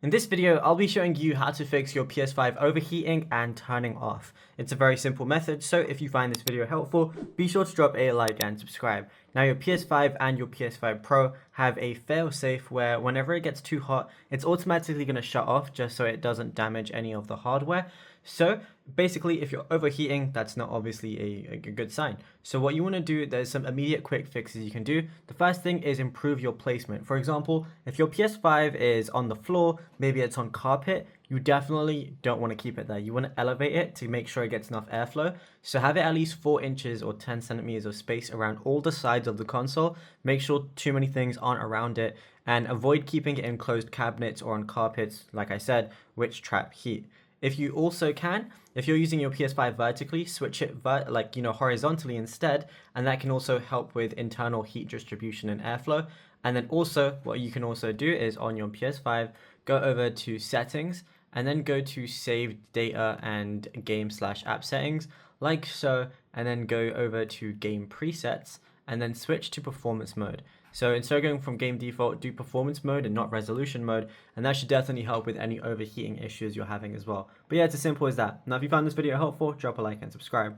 In this video, I'll be showing you how to fix your PS5 overheating and turning off. It's a very simple method, so if you find this video helpful, be sure to drop a like and subscribe. Now your PS5 and your PS5 Pro have a fail-safe where whenever it gets too hot, it's automatically going to shut off just so it doesn't damage any of the hardware. So basically, if you're overheating, that's not obviously a good sign. So what you want to do, there's some immediate quick fixes you can do. The first thing is improve your placement. For example, if your PS5 is on the floor, maybe it's on carpet, you definitely don't want to keep it there. You want to elevate it to make sure it gets enough airflow. So have it at least 4 inches or 10 centimeters of space around all the sides of the console. Make sure too many things aren't around it, and avoid keeping it in closed cabinets or on carpets, like I said, which trap heat. If you also can, if you're using your PS5 vertically, switch it horizontally instead, and that can also help with internal heat distribution and airflow. And then also, what you can also do is on your PS5, go over to settings, and then go to saved data and game/app settings, like so, and then go over to game presets, and then switch to performance mode. So instead of going from game default, do performance mode and not resolution mode, and that should definitely help with any overheating issues you're having as well. But yeah, it's as simple as that. Now if you found this video helpful, drop a like and subscribe.